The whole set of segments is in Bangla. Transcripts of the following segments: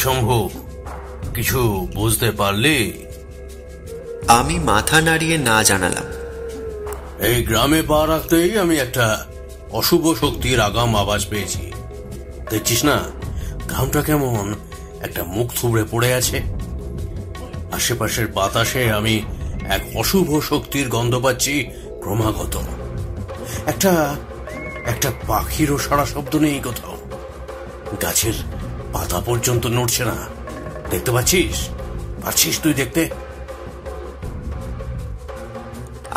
শম্ভু, কিছু বুঝতে পারলি? আমি মাথা নাড়িয়ে না জানালাম। এই গ্রামে পা রাখতেই আমি একটা অশুভ শক্তির আগাম আওয়াজ পেয়েছি। দেখছিস না গ্রামটা কেমন একটা মুখ থুবড়ে পড়ে আছে। আশেপাশের বাতাসে আমি এক অশুভ শক্তির গন্ধ পাচ্ছি ক্রমাগত। একটা একটা পাখিরও সারা শব্দ নেই কোথাও। গাছের পাতা পর্যন্ত নড়ছে না। দেখতে পাচ্ছিস? পারছিস তুই দেখতে?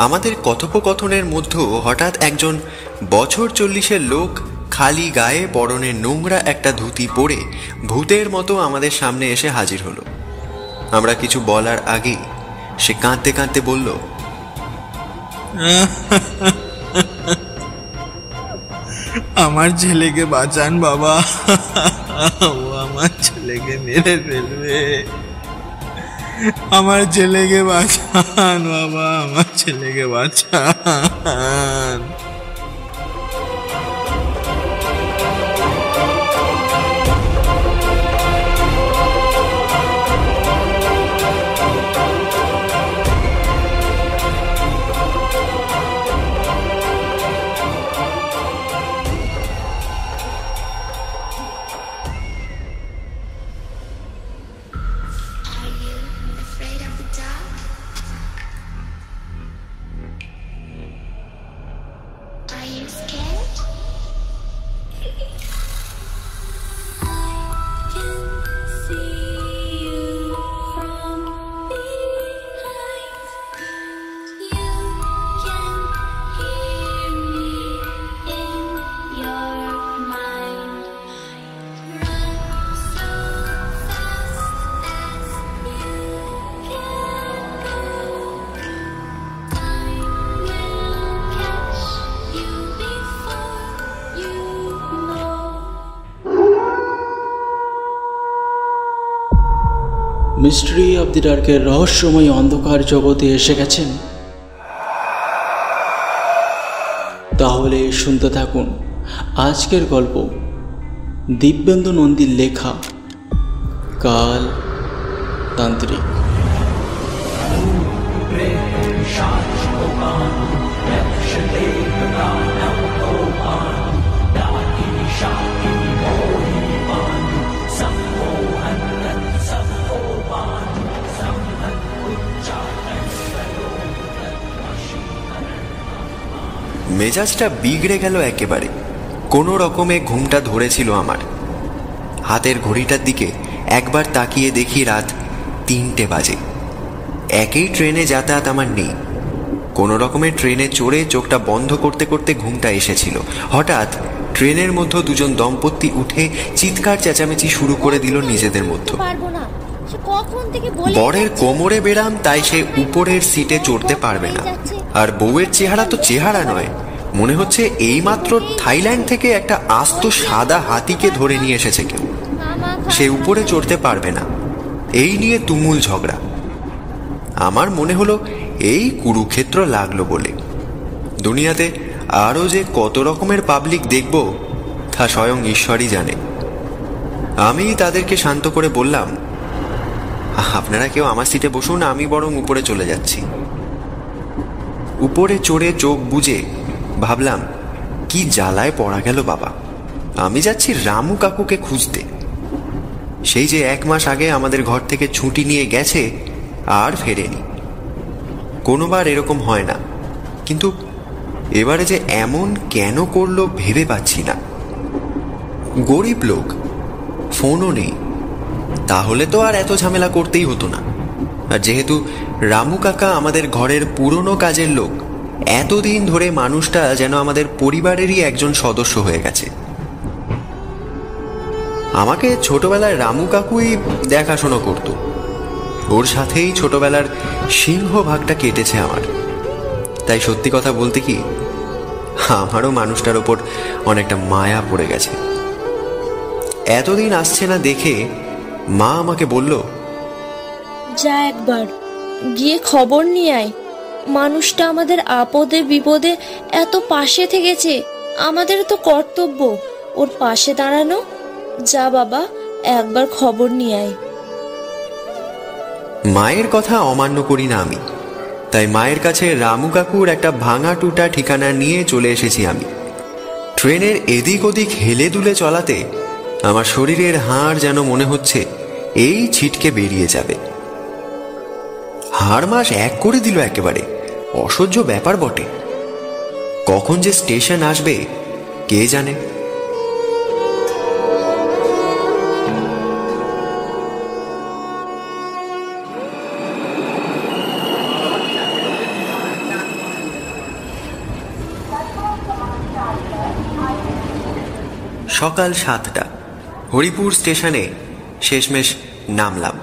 আমাদের কথোপকথনের মধ্যে হঠাৎ একজন বছর 40-এর লোক খালি গায়ে পরনে নোংরা একটা ধুতি পরে ভূতের মতো আমাদের সামনে এসে হাজির হলো। আমরা কিছু বলার আগে সে কাঁদতে কাঁদতে বলল, আমার ছেলেকে বাঁচান বাবা, ও আমার ছেলেকে মেরে ফেলবে। আমার ছেলেকে বাঁচান বাবা, আমার ছেলেকে বাঁচান। মিস্ট্রি অব দি ডার্কের রহস্যময় অন্ধকার জগতে এসে গেছেন? তাহলে শুনতে থাকুন আজকের গল্প, দিব্যেন্দু নন্দীর লেখা কাল তান্ত্রিক। মেজাজটা বিগড়ে গেল একেবারে। কোনো রকমে ঘুমটা ধরেছিল আমার। হাতের ঘড়িটার দিকে একবার তাকিয়ে দেখি রাত 3টে বাজে। একই ট্রেনে যাতায়াত আমার নেই। কোনো রকমের ট্রেনে চড়ে চোখটা বন্ধ করতে করতে ঘুমটা এসেছিল। হঠাৎ ট্রেনের মধ্যে দুজন দম্পতি উঠে চিৎকার চেঁচামেচি শুরু করে দিল নিজেদের মধ্যে। বরের কোমরে বেরাম, তাই সে উপরের সিটে চড়তে পারবে না। আর বউয়ের চেহারা তো চেহারা নয়, মনে হচ্ছে এইমাত্র থাইল্যান্ড থেকে একটা আস্ত সাদা হাতিকে ধরে নিয়ে এসেছে কেউ। সে উপরে চড়তে পারবে না, এই নিয়ে তুমুল ঝগড়া। আমার মনে হলো এই কুরুক্ষেত্র লাগলো বলে। দুনিয়াতে আরও যে কত রকমের পাবলিক দেখব তা স্বয়ং ঈশ্বরই জানে। আমি তাদেরকে শান্ত করে বললাম, আপনারা কেউ আমার সিটে বসুন, আমি বরং উপরে চলে যাচ্ছি। উপরে চড়ে চোখ বুজে ভাবলাম, কি জ্বালায় পড়া গেল বাবা। আমি যাচ্ছি রামু কাকুকে খুঁজতে। সেই যে 1 মাস আগে আমাদের ঘর থেকে ছুটি নিয়ে গেছে আর ফেরেনি। কোনোবার এরকম হয় না, কিন্তু এবারে যে এমন কেন করলো ভেবে পাচ্ছি না। গরিব লোক, ফোনও নেই, তাহলে তো আর এত ঝামেলা করতেই হতো না। আর যেহেতু রামু কাকা আমাদের ঘরের পুরনো কাজের লোক, এতদিন ধরে মানুষটা যেন আমাদের পরিবারেরই একজন সদস্য হয়ে গেছে। আমাকে ছোটবেলায় রামু কাকুই দেখাশোনা করত। ওর সাথেই ছোটবেলার সিংহভাগটা কেটেছে আমার। তাই সত্যি কথা বলতে কি, আমারও মানুষটার ওপর অনেকটা মায়া পড়ে গেছে। এতদিন আসছে না দেখে মা আমাকে বলল, যা একবার গিয়ে খবর নিয়ে আয়। মানুষটা আমাদের আপদে বিপদে এত পাশে থেকেছে, আমাদের তো কর্তব্য ওর পাশে দাঁড়ানো। যা বাবা, একবার খবর নিয়ে আয়। মায়ের কথা অমান্য করি না আমি, তাই মায়ের কাছে রামু কাকুর একটা ভাঙা টুটা ঠিকানা নিয়ে চলে এসেছি আমি। ট্রেনের এদিক ওদিক হেলে দুলে চলাতে আমার শরীরের হাড় যেন মনে হচ্ছে এই ছিটকে বেরিয়ে যাবে। হাড় মাস এক করে দিল একেবারে, অসহ্য ব্যাপার বটে। কখন যে স্টেশন আসবে কে জানে। সকাল 7টা, হরিপুর স্টেশনে শেষমেশ নামলাম।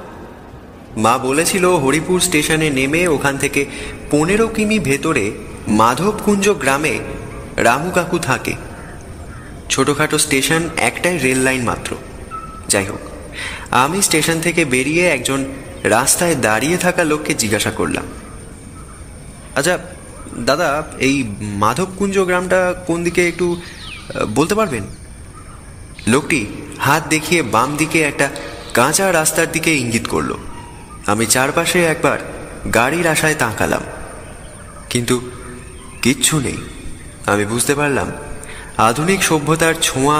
মা বলেছিল হরিপুর স্টেশনে নেমে ওখান থেকে 15 কিমি ভেতরে মাধবকুঞ্জ গ্রামে রামু কাকু থাকে। ছোটখাটো স্টেশন, একটাই রেল লাইন মাত্র। যাই হোক, আমি স্টেশন থেকে বেরিয়ে একজন রাস্তায় দাঁড়িয়ে থাকা লোককে জিজ্ঞাসা করলাম, আচ্ছা দাদা, এই মাধবকুঞ্জ গ্রামটা কোন দিকে একটু বলতে পারবেন? লোকটি হাত দেখিয়ে বাম দিকে একটা কাঁচা রাস্তার দিকে ইঙ্গিত করল। আমি চারপাশে একবার গাড়ির আশায় তাকালাম, কিন্তু কিচ্ছু নেই। আমি বুঝতে পারলাম আধুনিক সভ্যতার ছোঁয়া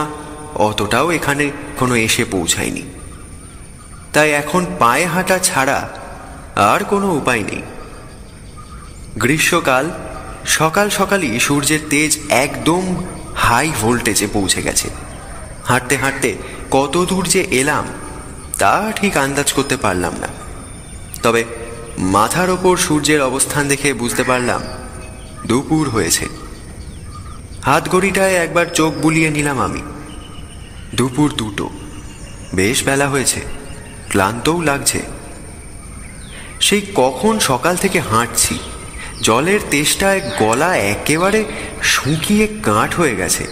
অতটাও এখানে কোনো এসে পৌঁছায়নি। তাই এখন পায়ে হাঁটা ছাড়া আর কোনো উপায় নেই। গ্রীষ্মকাল, সকাল সকালই সূর্যের তেজ একদম হাই ভোল্টেজে পৌঁছে গেছে। হাঁটতে হাঁটতে কত দূর যে এলাম তা ঠিক আন্দাজ করতে পারলাম না। তবে মাথার ওপর সূর্যের অবস্থান দেখে বুঝতে পারলাম দুপুর হয়েছে। হাত ঘড়িটায় একবার চোখ বুলিয়ে নিলাম আমি। দুপুর 2টো, বেশ বেলা হয়েছে, ক্লান্তও লাগছে। সেই কখন সকাল থেকে হাঁটছি, জলের তেষ্টায় গলা একেবারে শুকিয়ে কাঠ হয়ে গেছে।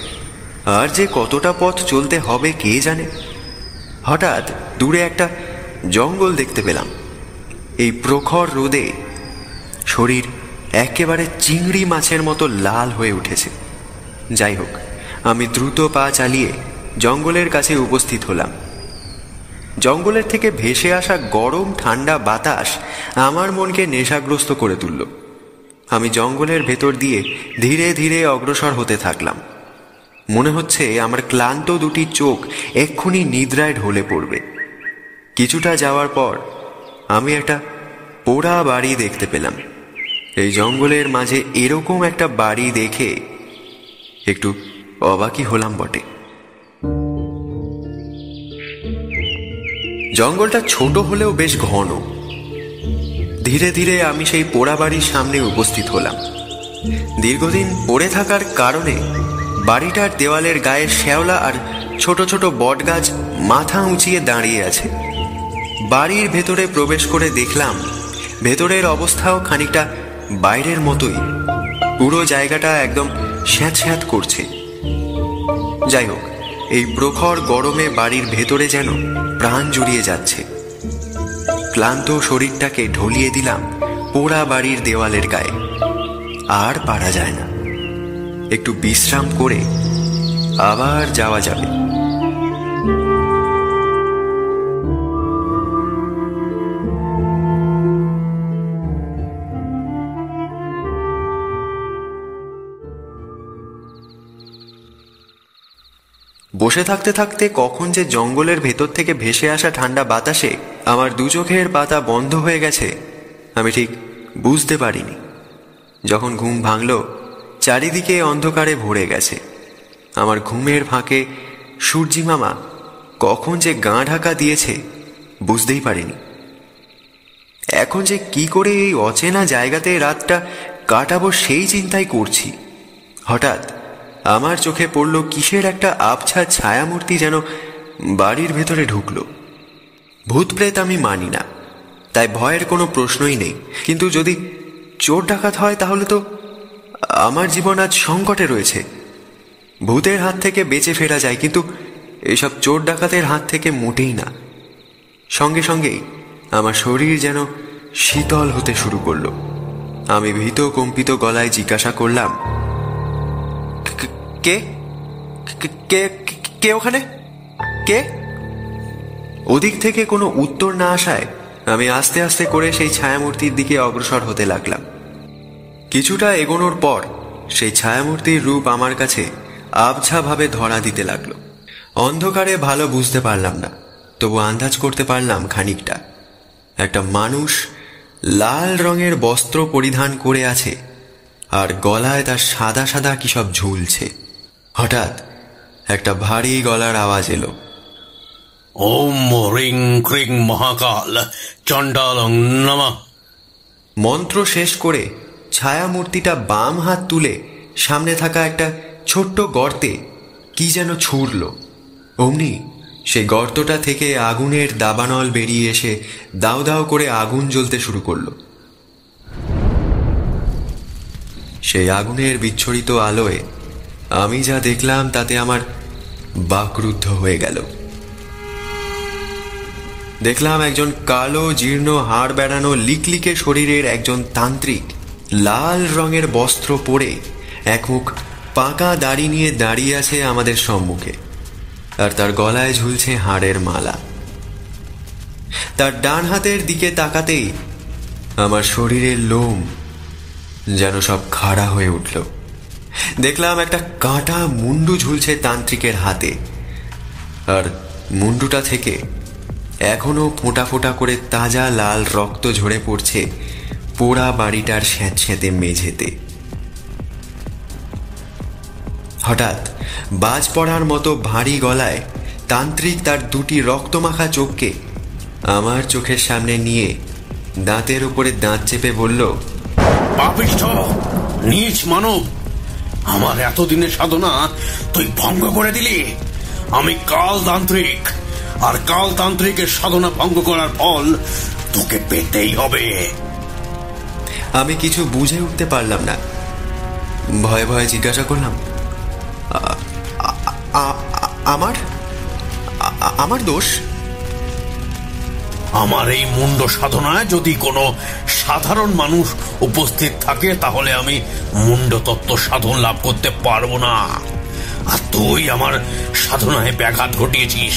আর যে কতটা পথ চলতে হবে কে জানে। হঠাৎ দূরে একটা জঙ্গল দেখতে পেলাম। এই প্রখর রোদে শরীর একেবারে চিংড়ি মাছের মতো লাল হয়ে উঠেছে। যাই হোক, আমি দ্রুত পা চালিয়ে জঙ্গলের কাছে উপস্থিত হলাম। জঙ্গলের থেকে ভেসে আসা গরম ঠান্ডা বাতাস আমার মনকে নেশাগ্রস্ত করে তুলল। আমি জঙ্গলের ভেতর দিয়ে ধীরে ধীরে অগ্রসর হতে থাকলাম। মনে হচ্ছে আমার ক্লান্ত দুটি চোখ এক্ষুনি নিদ্রায় ঢলে পড়বে। কিছুটা যাওয়ার পর আমি একটা পোড়া বাড়ি দেখতে পেলাম। এই জঙ্গলের মাঝে এরকম একটা বাড়ি দেখে একটু অবাকই হলাম বটে। জঙ্গলটা ছোট হলেও বেশ ঘন। ধীরে ধীরে আমি সেই পোড়া বাড়ির সামনে উপস্থিত হলাম। দীর্ঘদিন পড়ে থাকার কারণে বাড়িটার দেওয়ালের গায়ে শ্যাওলা আর ছোট ছোট বটগাছ মাথা উঁচিয়ে দাঁড়িয়ে আছে। বাড়ির ভেতরে প্রবেশ করে দেখলাম ভেতরের অবস্থাও খানিকটা বাইরের মতোই। পুরো জায়গাটা একদম স্যাঁতস্যাঁত করছে। যাই হোক, এই প্রখর গরমে বাড়ির ভেতরে যেন প্রাণ জুড়িয়ে যাচ্ছে। ক্লান্ত শরীরটাকে ঢলিয়ে দিলাম পোড়া বাড়ির দেওয়ালের গায়ে। আর পারা যায় না। একটু বিশ্রাম করে আবার যাওয়া যাবে। বসে থাকতে থাকতে কখন যে জঙ্গলের ভেতর থেকে ভেসে আসা ঠান্ডা বাতাসে আমার দু চোখের পাতা বন্ধ হয়ে গেছে আমি ঠিক বুঝতে পারিনি। যখন ঘুম ভাঙল, চারিদিকে অন্ধকারে ভরে গেছে। আমার ঘুমের ফাঁকে সূর্যি মামা কখন যে গা ঢাকা দিয়েছে বুঝতেই পারিনি। এখন যে কি করে এই অচেনা জায়গাতে রাতটা কাটাবো সেই চিন্তাই করছি। হঠাৎ আমার চোখে পড়ল কিসের একটা আবছা ছায়ামূর্তি যেন বাড়ির ভেতরে ঢুকল। ভূত প্রেত আমি মানি না, তাই ভয়ের কোনো প্রশ্নই নেই। কিন্তু যদি চোর ডাকাত হয় তাহলে তো আমার জীবন আজ সংকটে রয়েছে। ভূতের হাত থেকে বেঁচে ফেরা যায়, কিন্তু এইসব চোর ডাকাতের হাত থেকে মোটেই না। সঙ্গে সঙ্গেই আমার শরীর যেন শীতল হতে শুরু করলো। আমি ভীত কম্পিত গলায় জিজ্ঞাসা করলাম, কে কে কে ওখানে? কে? ওদিক থেকে কোনো উত্তর না আসায় আমি আস্তে আস্তে করে সেই ছায়ামূর্তির দিকে অগ্রসর হতে লাগলাম। কিছুটা এগোনোর পর সেই ছায়ামূর্তির রূপ আমার কাছে আবছাভাবে ধরা দিতে লাগলো। অন্ধকারে ভালো বুঝতে পারলাম না, তবু আন্দাজ করতে পারলাম খানিকটা। একটা মানুষ লাল রঙের বস্ত্র পরিধান করে আছে, আর গলায় তার সাদা সাদা কি সব ঝুলছে। হঠাৎ একটা ভারী গলার আওয়াজ এলো, ওম হ্রিং ক্রিং মহাকাল চণ্ডালং নমঃ। মন্ত্র শেষ করে ছায়ামূর্তিটা বাম হাত তুলে সামনে থাকা একটা ছোট্ট গর্তে কি যেন ছুঁড়ল। অমনি সেই গর্তটা থেকে আগুনের দাবানল বেরিয়ে এসে দাউ দাউ করে আগুন জ্বলতে শুরু করলো। সেই আগুনের বিচ্ছুরিত আলোয় আমি যা দেখলাম তাতে আমার বাকরুদ্ধ হয়ে গেল। দেখলাম একজন কালো জীর্ণ হাড় বেড়ানো লিকলিকে শরীরের একজন তান্ত্রিক লাল রঙের বস্ত্র পরে একমুখ পাকা দাড়ি নিয়ে দাঁড়িয়ে আছে আমাদের সম্মুখে, আর তার গলায় ঝুলছে হাড়ের মালা। তার ডান হাতের দিকে তাকাতেই আমার শরীরের লোম যেন সব খাড়া হয়ে উঠল। দেখলাম একটা কাঁটা মুন্ডু ঝুলছে তান্ত্রিকের হাতে, আর মুন্ডুটা থেকে এখনো ফোঁটা ফোঁটা করে তাজা লাল রক্ত ঝরে পড়ছে পোড়া বাড়িটার স্যাঁতস্যাঁতে মেঝেতে। হঠাৎ বাজ পড়ার মতো ভারী গলায় তান্ত্রিক তার দুটি রক্তমাখা চোখকে আমার চোখের সামনে নিয়ে দাঁতের উপরে দাঁত চেপে বলল, পাপিষ্ঠ নীচ মানব, আমার এতদিনের সাধনা তুই ভঙ্গ করে দিলি। আমি কালতান্ত্রিক, আর কালতান্ত্রিকের সাধনা ভঙ্গ করার ফল তোকে পেতেই হবে। আমি কিছু বুঝে উঠতে পারলাম না। ভয়ে ভয়ে জিজ্ঞাসা করলাম, আমার দোষ? আমার এই মুন্ড সাধনায় যদি কোনো সাধারণ মানুষ উপস্থিত থাকে তাহলে আমি মুন্ড তত্ত্ব সাধন লাভ করতে পারবো না। আর তুই আমার সাধনায় ব্যাঘাত ঘটিয়েছিস,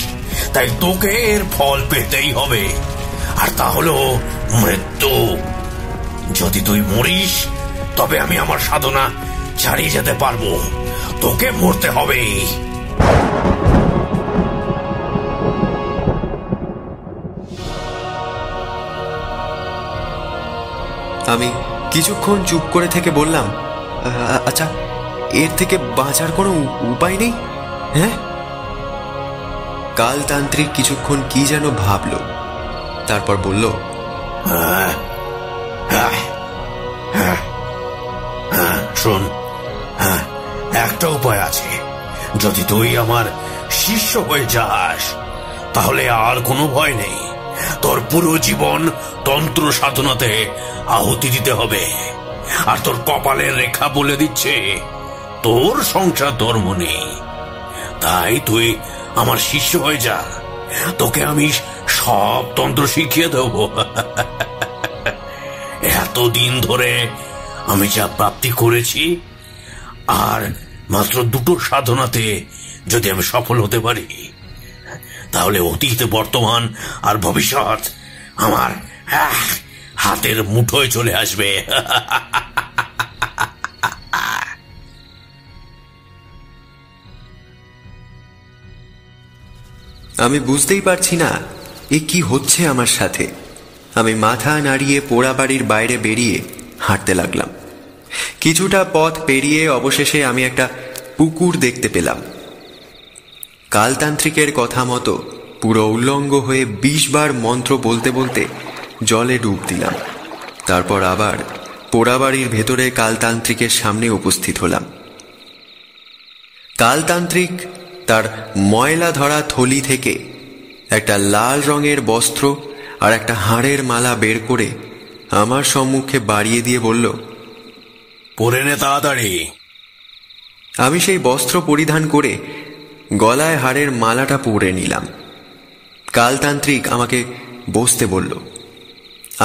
তাই তোকে এর ফল পেতেই হবে, আর তা হলো মৃত্যু। যদি তুই মরিস তবে আমি আমার সাধনা চালিয়ে যেতে পারবো, তোকে মরতে হবে। আমি কিছুক্ষণ চুপ করে থেকে বললাম, আচ্ছা, এর থেকে বাঁচার কোনো উপায় নেই? হ্যাঁ। কালতান্ত্রিক কিছুক্ষণ কি যেন ভাবল, তারপর বলল, শোন, একটা উপায় আছে। যদি তুই আমার শিষ্য হয়ে যাস তাহলে আর কোনো ভয় নেই। তোর পুরো জীবন তন্ত্র সাধনাতে আহুতি দিতে হবে, আর তোর কপালের রেখা বলে দিচ্ছে তোর সংসার ধর্ম নেই। তাই তুই আমার শিষ্য হয়ে যা, তোকে আমি সব তন্ত্র শিখিয়ে দেব। এতদিন ধরে আমি যা প্রাপ্তি করেছি, আর মাত্র দুটো সাধনাতে যদি আমি সফল হতে পারি তাহলে অতীত, বর্তমান আর ভবিষ্যৎ আমার হাতের মুঠোয় চলে আসবে। আমি বুঝতেই পারছি না এ কি হচ্ছে আমার সাথে। আমি মাথা নাড়িয়ে পোড়া বাড়ির বাইরে বেরিয়ে হাঁটতে লাগলাম। কিছুটা পথ পেরিয়ে অবশেষে আমি একটা পুকুর দেখতে পেলাম। কালতান্ত্রিকের কথা মতো পুরো উল্লঙ্গ হয়ে 20 বার মন্ত্র বলতে বলতে জলে ডুব দিলাম। তারপর আবার পোড়াবাড়ির ভেতরে কালতান্ত্রিকের সামনে উপস্থিত হলাম। কালতান্ত্রিক তার ময়লা ধরা থলি থেকে একটা লাল রঙের বস্ত্র আর একটা হাড়ের মালা বের করে আমার সম্মুখে বাড়িয়ে দিয়ে বলল, পরে নে তাড়াতাড়ি। আমি সেই বস্ত্র পরিধান করে গলায় হাড়ের মালাটা পরে নিলাম। কালতান্ত্রিক আমাকে বসতে বলল।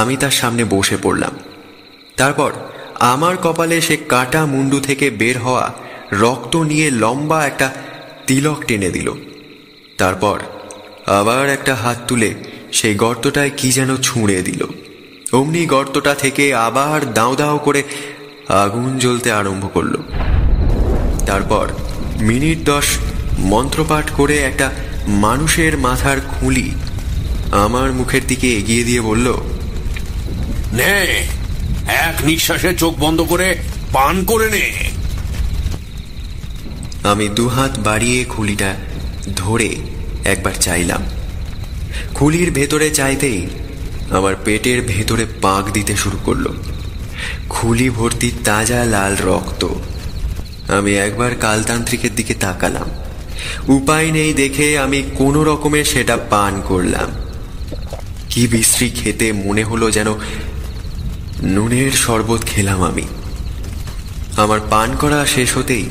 আমি তার সামনে বসে পড়লাম। তারপর আমার কপালে সে কাটা মুন্ডু থেকে বের হওয়া রক্ত নিয়ে লম্বা একটা তিলক টেনে দিল। তারপর আবার একটা হাত তুলে সেই গর্তটায় কি যেন ছুঁড়ে দিল। অমনি গর্তটা থেকে আবার দাও দাও করে আগুন জ্বলতে আরম্ভ করলো। তারপর মিনিট 10 মন্ত্রপাঠ করে একটা মানুষের মাথার খুলি আমার মুখের দিকে এগিয়ে দিয়ে বলল, নে, এক নিঃশ্বাসে চোখ বন্ধ করে পান করে নে। আমি দুহাত বাড়িয়ে খুলিটা ধরে একবার চাইলাম। খুলির ভেতরে চাইতেই আমার পেটের ভেতরে পাক দিতে শুরু করলো। খুলি ভর্তি তাজা লাল রক্ত। আমি একবার কালতান্ত্রিকের দিকে তাকালাম। উপায় নেই দেখে আমি কোনো রকমে সেটা পান করলাম। কি বিশ্রী খেতে, মনে হলো যেন নুনের শরবত খেলাম আমি। আমার পান করা শেষ হতেই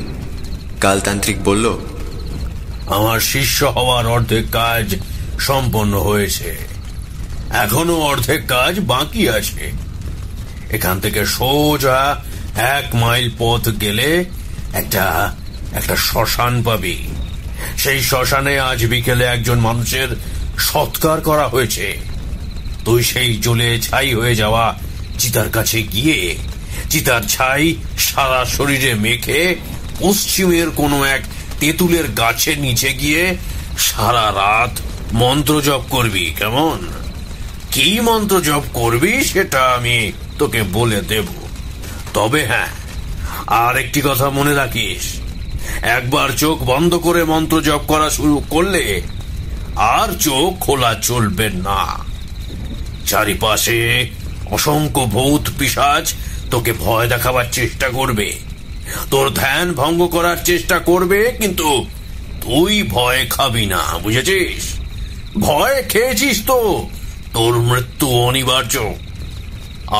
কালতান্ত্রিক বলল, আমার শিষ্য হওয়ার অর্ধেক কাজ সম্পন্ন হয়েছে, এখনো অর্ধেক কাজ বাকি আছে। এখান থেকে সোজা 1 মাইল পথ গেলে একটা শ্মশান পাবি। সেই শ্মশানে আজ বিকেলে একজন মানুষের সৎকার করা হয়েছে। তুই সেই জ্বলে ছাই হয়ে যাওয়া চিতার কাছে গিয়ে চিতার ছাই সারা শরীরে মেখে পশ্চিমের কোনো এক তেঁতুলের গাছের নিচে গিয়ে সারা রাত মন্ত্র জপ করবি। কেমন? কি মন্ত্র জপ করবি সেটা আমি তোকে বলে দেব। তবে হ্যাঁ, আর একটি কথা মনে রাখিস, একবার চোখ বন্ধ করে মন্ত্র জপ করা শুরু করলে আর চোখ খোলা চলবে না। চারিপাশে অসংখ্য ভূত পিশাচ তোকে ভয় দেখাবার চেষ্টা করবে, তোর ধ্যান ভঙ্গ করার চেষ্টা করবে, কিন্তু তুই ভয় খাবি না, বুঝেছিস? ভয় খেয়েছিস তো তোর মৃত্যু অনিবার্য।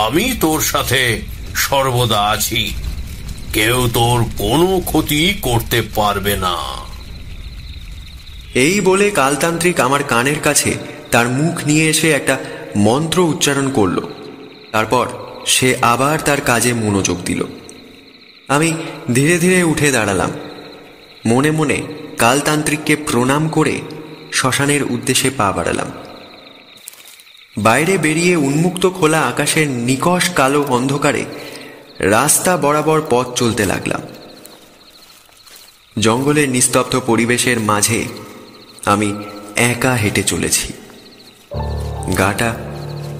আমি তোর সাথে সর্বদা আছি, কেউ তোর কোনো ক্ষতি করতে পারবে না। এই বলে কালতান্ত্রিক আমার কানের কাছে তার মুখ নিয়ে এসে একটা মন্ত্র উচ্চারণ করল। তারপর সে আবার তার কাজে মনোযোগ দিল। আমি ধীরে ধীরে উঠে দাঁড়ালাম। মনে মনে কালতান্ত্রিককে প্রণাম করে শ্মশানের উদ্দেশ্যে পা বাড়ালাম। বাইরে বেরিয়ে উন্মুক্ত খোলা আকাশের নিকষ কালো অন্ধকারে রাস্তা বরাবর পথ চলতে লাগলাম। জঙ্গলের নিস্তব্ধ পরিবেশের মাঝে আমি একা হেঁটে চলেছি। গাটা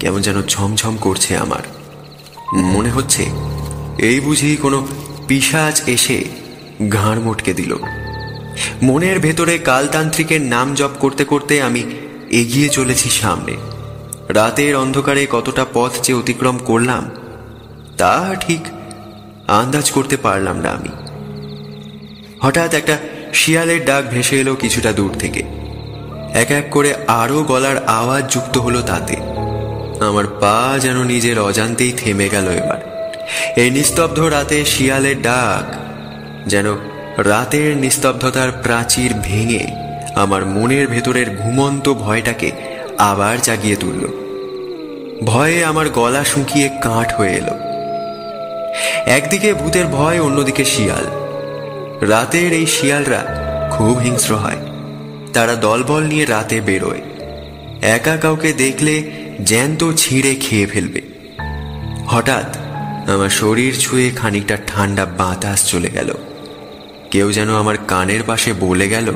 কেমন যেন ঝমঝম করছে আমার। মনে হচ্ছে এই বুঝি কোনো পিশাচ এসে ঘাড় মোটকে দিল। মনের ভেতরে কালতান্ত্রিকের নাম জপ করতে করতে আমি এগিয়ে চলেছি সামনে। রাতের অন্ধকারে কতটা পথ যে অতিক্রম করলাম তা ঠিক আন্দাজ করতে পারলাম না আমি। হঠাৎ একটা শিয়ালের ডাক ভেসে এলো কিছুটা দূর থেকে। এক এক করে আরো গলার আওয়াজ যুক্ত হলো তাতে। আমার পা যেন নিজের অজান্তেই থেমে গেল। এবার এই নিস্তব্ধ রাতে শিয়ালের ডাক যেন রাতের নিস্তব্ধতার প্রাচীর ভেঙে আমার মনের ভেতরের ঘুমন্ত ভয়টাকে আবার জাগিয়ে তুলল। ভয়ে আমার গলা শুকিয়ে কাঠ হয়ে এলো। একদিকে ভূতের ভয়, অন্যদিকে শিয়াল। রাতের এই শিয়ালরা খুব হিংস্র হয়। তারা দলবল নিয়ে রাতে বেরোয়। একা কাউকে দেখলে জ্যান্ত ছিঁড়ে খেয়ে ফেলবে। হঠাৎ আমার শরীর ছুঁয়ে খানিকটা ঠান্ডা বাতাস চলে গেল। কেউ যেন আমার কানের পাশে বলে গেল,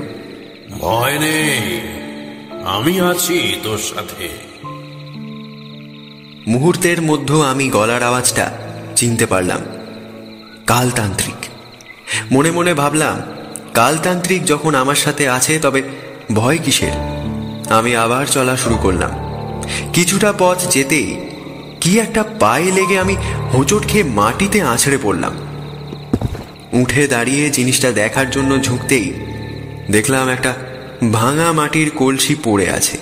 ভয় নেই, আমি আছি তোর সাথে। মুহূর্তের মধ্যে আমি গলার আওয়াজটা চিনতে পারলাম। কালতান্ত্রিক। মনে মনে ভাবলাম, কালতান্ত্রিক যখন আমার সাথে আছে তবে ভয় কিসের? আমি আবার চলা শুরু করলাম। কিছুটা পথ যেতেই কি একটা পায়ে লেগে আমি হোঁচট খেয়ে মাটিতে আছড়ে পড়লাম। উঠে দাঁড়িয়ে জিনিসটা দেখার জন্য ঝুঁকতেই দেখলাম একটা ভাঙা মাটির কলসি পড়ে আছে।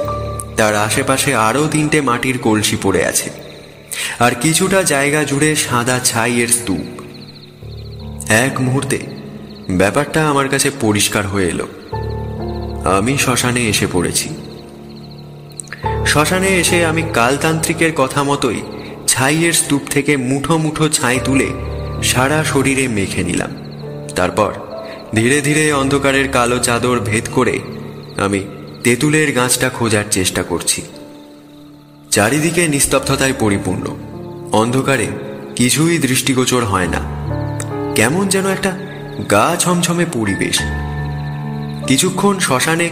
তার আশেপাশে আরও 3টে মাটির কলসি পড়ে আছে, আর কিছুটা জায়গা জুড়ে সাদা ছাইয়ের স্তূপ। এক মুহূর্তে ব্যাপারটা আমার কাছে পরিষ্কার হয়ে এলো। আমি শ্মশানে এসে পড়েছি। শ্মশানে এসে আমি কালতান্ত্রিকের কথা মতোই ছাইয়ের স্তূপ থেকে মুঠো মুঠো ছাই তুলে সারা শরীরে মেখে নিলাম। তারপর ধীরে ধীরে অন্ধকারের কালো চাদর ভেদ করে আমি তেঁতুলের গাছটা খোঁজার চেষ্টা করছি। চারিদিকে নিস্তব্ধতায় পরিপূর্ণ, অন্ধকারে কিছুই দৃষ্টিগোচর হয় না, কেমন যেন একটা গা ছমছমে পরিবেশ। কিছুক্ষণ শ্মশানে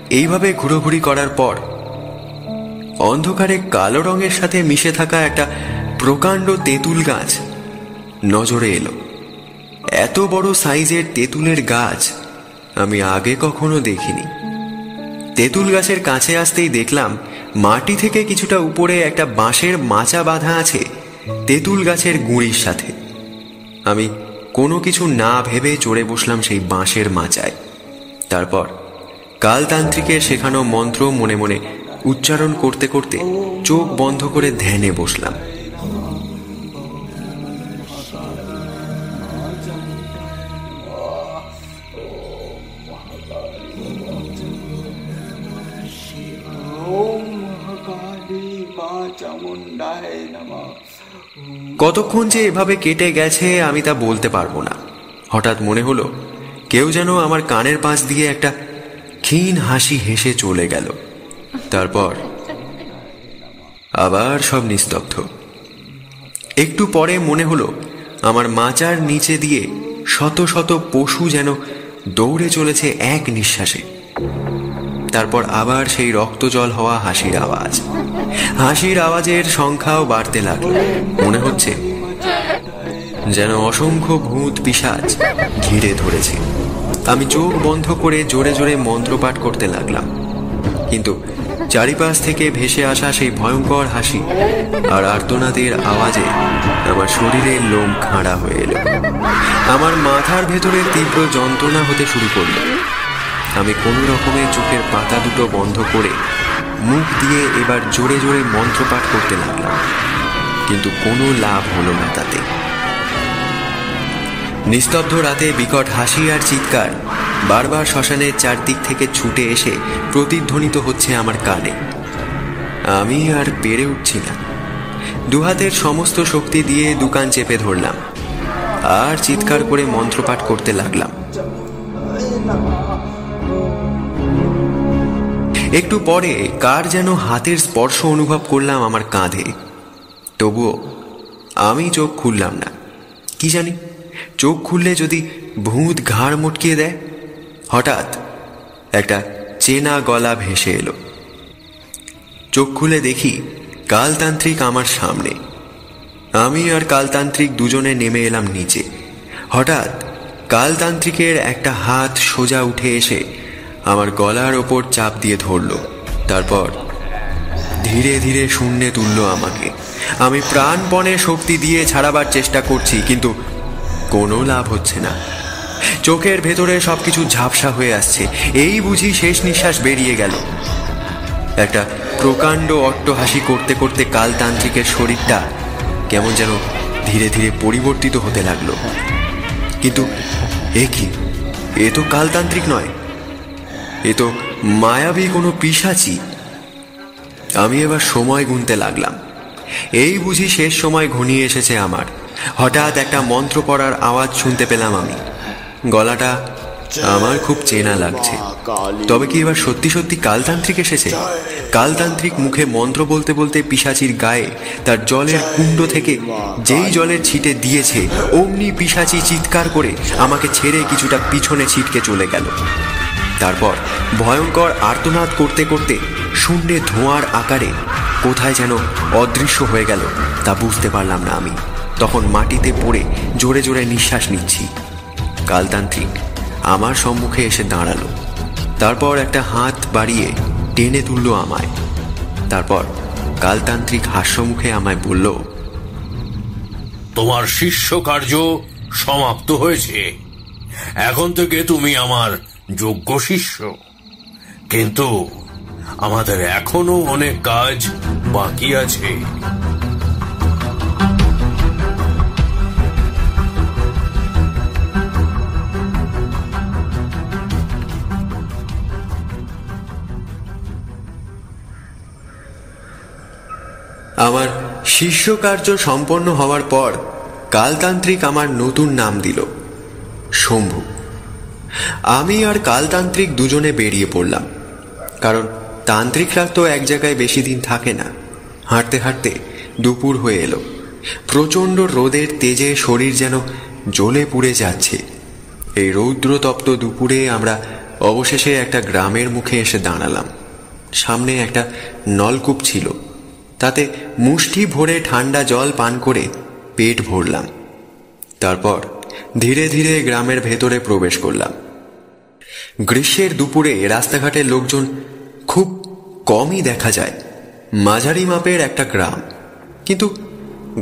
এইভাবে ঘুরোঘুরি করার পর অন্ধকারে কালো রঙের সাথে মিশে থাকা একটা প্রকাণ্ড তেঁতুল গাছ নজরে এলো। এত বড় সাইজের তেঁতুলের গাছ আমি আগে কখনো দেখিনি। তেঁতুল গাছের কাছে আসতেই দেখলাম মাটি থেকে কিছুটা উপরে একটা বাঁশের মাচা বাঁধা আছে তেঁতুল গাছের গুঁড়ির সাথে। আমি কোনো কিছু না ভেবে চড়ে বসলাম সেই বাঁশের মাচায়। তারপর কালতান্ত্রিকের শেখানো মন্ত্র মনে মনে উচ্চারণ করতে করতে চোখ বন্ধ করে ধ্যানে বসলাম। কতক্ষণ যে এভাবে কেটে গেছে আমি তা বলতে পারবো না। হঠাৎ মনে হলো কেউ যেন আমার কানের পাশ দিয়ে একটা ক্ষীণ হাসি হেসে চলে গেল। তারপর আবার সব নিস্তব্ধ। একটু পরে মনে হলো আমার মাচার নিচে দিয়ে শত শত পশু যেন দৌড়ে চলেছে এক নিঃশ্বাসে। তারপর আবার সেই রক্তজল হওয়া হাসির আওয়াজ। হাসির আওয়াজের সংখ্যাও বাড়তে লাগলো। মনে হচ্ছে যেন অসংখ্য ভূত পিশাচ ঘিরে ধরেছে। আমি চোখ বন্ধ করে জোরে জোরে মন্ত্রপাঠ করতে লাগলাম, কিন্তু চারিপাশ থেকে ভেসে আসা সেই ভয়ঙ্কর হাসি আর আর্তনাদের আওয়াজে আমার শরীরের লোম খাঁড়া হয়ে এলো। আমার মাথার ভেতরে তীব্র যন্ত্রণা হতে শুরু করল। আমি কোনো রকমের চোখের পাতা দুটো বন্ধ করে মুখ দিয়ে এবার জোরে জোরে মন্ত্রপাঠ করতে লাগলাম, কিন্তু কোনো লাভ হলো না তাতে। নিস্তব্ধ রাতে বিকট হাসি আর চিৎকার বারবার শ্মশানের চারদিক থেকে ছুটে এসে প্রতিধ্বনিত হচ্ছে আমার কানে। আমি আর পেরে উঠছি না। দুহাতের সমস্ত শক্তি দিয়ে দুকান চেপে ধরলাম আর চিৎকার করে মন্ত্রপাঠ করতে লাগলাম। একটু পরে কার যেন হাতের স্পর্শ অনুভব করলাম আমার কাঁধে। তবুও আমি চোখ খুললাম না। কি জানি, চোখ খুললে যদি ভূত ঘাড় মটকিয়ে দেয়। হঠাৎ একটা চেনা গলা ভেসে এলো। চোখ খুলে দেখি কালতান্ত্রিক আমার সামনে। আমি আর কালতান্ত্রিক দুজনে নেমে এলাম নিচে। হঠাৎ কালতান্ত্রিকের একটা হাত সোজা উঠে এসে আমার গলার ওপর চাপ দিয়ে ধরল। তারপর ধীরে ধীরে শূন্যে তুলল আমাকে। আমি প্রাণপণে শক্তি দিয়ে ছাড়াবার চেষ্টা করছি, কিন্তু কোনো লাভ হচ্ছে না। চোখের ভেতরে সবকিছু ঝাপসা হয়ে আসছে। এই বুঝি শেষ নিঃশ্বাস বেরিয়ে গেল। একটা প্রকাণ্ড অট্টহাসি করতে করতে কালতান্ত্রিকের শরীরটা কেমন যেন ধীরে ধীরে পরিবর্তিত হতে লাগলো। কিন্তু এ কি? এ তো কালতান্ত্রিক নয়, এ তো মায়াবী কোনো পিশাচি। আমি এবার সময় গুনতে লাগলাম। এই বুঝি শেষ সময় ঘনিয়ে এসেছে আমার। হঠাৎ একটা মন্ত্র পড়ার আওয়াজ শুনতে পেলাম আমি। গলাটা আমার খুব চেনা লাগছে। তবে কি এবার সত্যি সত্যি কালতান্ত্রিক এসেছে? কালতান্ত্রিক মুখে মন্ত্র বলতে বলতে পিশাচির গায়ে তার জলের কুণ্ড থেকে যেই জলের ছিটে দিয়েছে, অমনি পিশাচি চিৎকার করে আমাকে ছেড়ে কিছুটা পিছনে ছিটকে চলে গেল। তারপর ভয়ঙ্কর আর্তনাদ করতে করতে শূন্যে ধোঁয়ার আকারে কোথায় যেন অদৃশ্য হয়ে গেল, তা বুঝতে পারলাম না আমি। তখন মাটিতে পড়ে জোরে জোরে নিঃশ্বাস নিচ্ছি। কালতান্ত্রিক আমার সম্মুখে এসে দাঁড়ালো। তারপর একটা হাত বাড়িয়ে টেনে তুলল আমায়। তারপর কালতান্ত্রিক হাস্যমুখে আমায় বলল, তোমার শিষ্য কার্য সমাপ্ত হয়েছে। এখন থেকে তুমি আমার যোগ্য শিষ্য। কিন্তু আমাদের এখনো অনেক কাজ বাকি আছে। আমার শিষ্য কার্য সম্পন্ন হওয়ার পর কালতান্ত্রিক আমার নতুন নাম দিল, শম্ভু। আমি আর কালতান্ত্রিক দুজনে বেরিয়ে পড়লাম। কারণ তান্ত্রিকরা তো এক জায়গায় বেশি দিন থাকে না। হাঁটতে হাঁটতে দুপুর হয়ে এলো। প্রচণ্ড রোদের তেজে শরীর যেন জ্বলে পুড়ে যাচ্ছে। এই রৌদ্রতপ্ত দুপুরে আমরা অবশেষে একটা গ্রামের মুখে এসে দাঁড়ালাম। সামনে একটা নলকূপ ছিল, তাতে মুষ্টি ভরে ঠান্ডা জল পান করে পেট ভরলাম। তারপর ধীরে ধীরে গ্রামের ভেতরে প্রবেশ করলাম। গ্রীষ্মের দুপুরে রাস্তাঘাটের লোকজন খুব কমই দেখা যায়। মাঝারি মাপের একটা গ্রাম, কিন্তু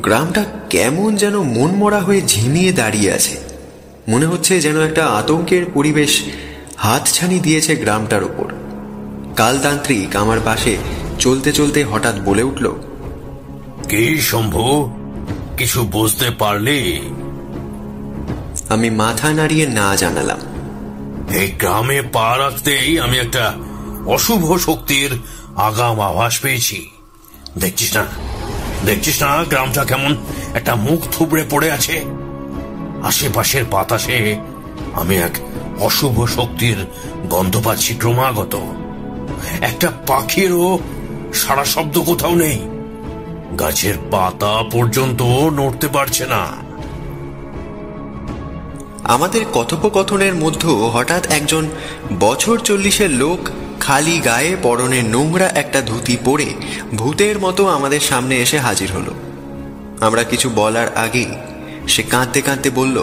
গ্রামটা কেমন যেন মনমরা হয়ে ঝিমিয়ে দাঁড়িয়ে আছে। মনে হচ্ছে যেন একটা আতঙ্কের পরিবেশ হাতছানি দিয়েছে গ্রামটার ওপর। কালতান্ত্রিক আমার পাশে চলতে চলতে হঠাৎ বলে উঠল, কি শম্ভু, কিছু বুঝতে পারলি? আমি মাথা নাড়িয়ে না জানালাম। এই গ্রামে পা রাখতেই আমি একটা অশুভ শক্তির আগাম আভাস পেয়েছি। দেখছিস না গ্রামটা কেমন একটা মুখ থুবড়ে পড়ে আছে। আশেপাশের বাতাসে আমি এক অশুভ শক্তির গন্ধ পাচ্ছি ক্রমাগত। একটা পাখিরও সারা শব্দ কোথাও নেই। গাছের পাতা পর্যন্ত নড়তে পারছে না। আমাদের কথোপকথনের মধ্যে হঠাৎ একজন বছর 40-এর লোক খালি গায়ে পরনে নোংরা একটা ধুতি পরে ভূতের মতো আমাদের সামনে এসে হাজির হলো। আমরা কিছু বলার আগেই সে কাঁদতে কাঁদতে বলল,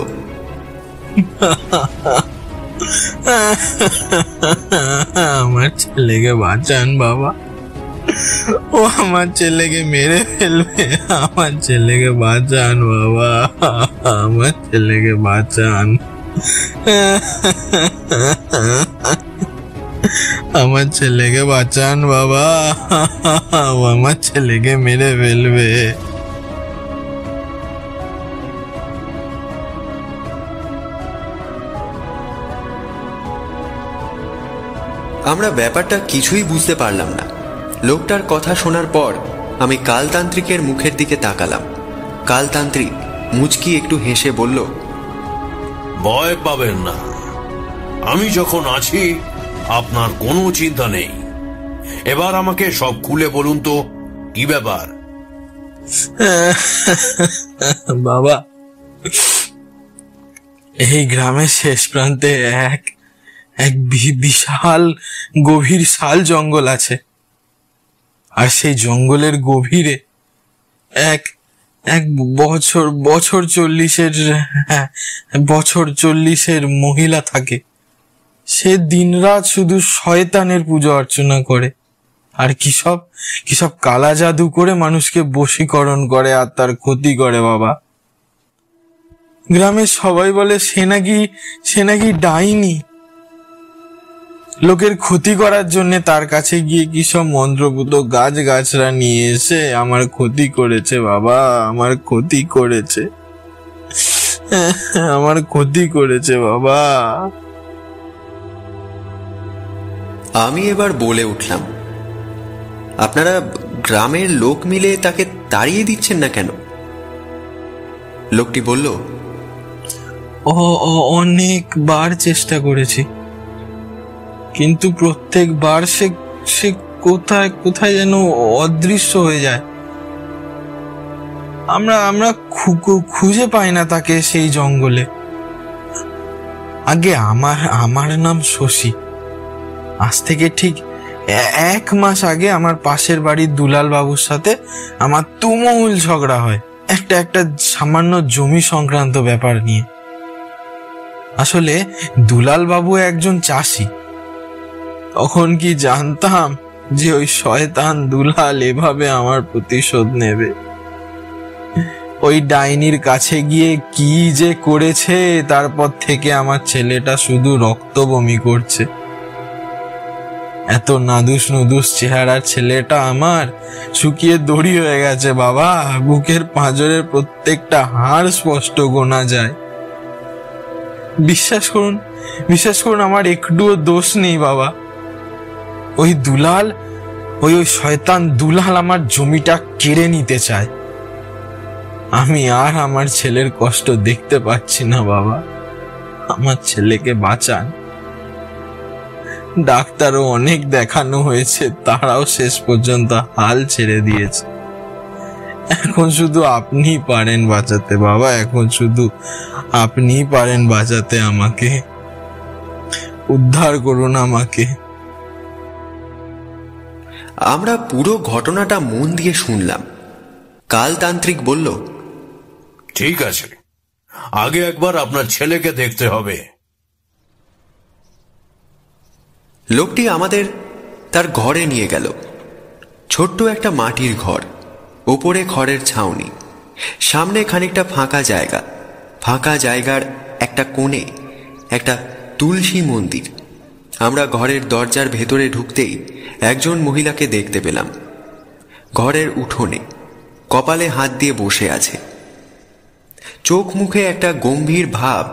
আমার ছেলেকে বাঁচান বাবা, ও আমার ছেলেকে মেরে ফেলবে। আমার ছেলেকে বাঁচান বাবা, আমার ছেলেকে বাঁচান। আমার ছেলেকে বাঁচান বাবা, ও আমার ছেলেকে মেরে ফেলবে। আমরা ব্যাপারটা কিছুই বুঝতে পারলাম না। লোকটার কথা শোনার পর আমি কালতান্ত্রিকের মুখের দিকে তাকালাম। কালতান্ত্রিক মুচকি একটু হেসে বলল, ভয় পাবেন না, আমি যখন আছি আপনার কোনো চিন্তা নেই। এবার আমাকে সব খুলে বলুন তো, কি ব্যাপার? বাবা, এই গ্রামের শেষ প্রান্তে এক বিশাল গভীর শাল জঙ্গল আছে। আর সেই জঙ্গলের গভীরে এক বছর 40-এর মহিলা থাকে। সে দিনরাত শুধু শয়তানের পুজো অর্চনা করে আর কি সব কালা জাদু করে মানুষকে বশীকরণ করে আর তার ক্ষতি করে। বাবা, গ্রামের সবাই বলে সে নাকি ডাইনি। লোকের ক্ষতি করার জন্য তার কাছে গিয়ে কি সব মন্ত্রপুত গাছরা নিয়ে এসে আমার ক্ষতি করেছে। বাবা, আমার ক্ষতি করেছে, আমার ক্ষতি করেছে বাবা। আমি এবার বলে উঠলাম, আপনারা গ্রামের লোক মিলে তাকে তাড়িয়ে দিচ্ছেন না কেন? লোকটি বলল, অনেকবার চেষ্টা করেছি, কিন্তু প্রত্যেকবার সে কোথায় যেন অদৃশ্য হয়ে যায়। আমরা খুঁজে পাই না তাকে সেই জঙ্গলে। আগে আমার নাম শশী। আজ থেকে ঠিক 1 মাস আগে আমার পাশের বাড়ির দুলাল বাবুর সাথে আমার তুমুল ঝগড়া হয় একটা সামান্য জমি সংক্রান্ত ব্যাপার নিয়ে। আসলে দুলাল বাবু একজন চাষি। তখন কি জানতাম যে ওই শয়তান দুলাল এভাবে আমার প্রতিশোধ নেবে। ওই ডাইনির কাছে গিয়ে কি যে করেছে, তারপর থেকে আমার ছেলেটা শুধু রক্ত বমি করছে। এত নাদুস চেহারার ছেলেটা আমার শুকিয়ে দড়ি হয়ে গেছে বাবা। বুকের পাঁজরের প্রত্যেকটা হাড় স্পষ্ট গোনা যায়। বিশ্বাস করুন আমার একটুও দোষ নেই বাবা। ওই দুলাল, ওই শয়তান দুলাল আমার জমিটা কেড়ে নিতে চায়। আমি আর আমার ছেলের কষ্ট দেখতে পাচ্ছি না বাবা, আমার ছেলেকে বাঁচান। ডাক্তারও অনেক দেখানো হয়েছে, তারাও শেষ পর্যন্ত হাল ছেড়ে দিয়েছে। এখন শুধু আপনিই পারেন বাঁচাতে বাবা, এখন শুধু আপনিই পারেন বাঁচাতে। আমাকে উদ্ধার করুন আমাকে। আমরা পুরো ঘটনাটা মন দিয়ে শুনলাম। কালতান্ত্রিক বলল, ঠিক আছে, আগে একবার আপনার ছেলেকে দেখতে হবে। লোকটি আমাদের তার ঘরে নিয়ে গেল। ছোট্ট একটা মাটির ঘর, ওপরে খড়ের ছাউনি, সামনে খানিকটা ফাঁকা জায়গা। ফাঁকা জায়গার একটা কোণে একটা তুলসী মন্দির। আমরা ঘরের দরজার ভেতরে ঢুকতেই একজন মহিলাকে দেখতে পেলাম। ঘরের উঠোনে কপালে হাত দিয়ে বসে আছে। চোখ মুখে একটা গম্ভীর ভাব,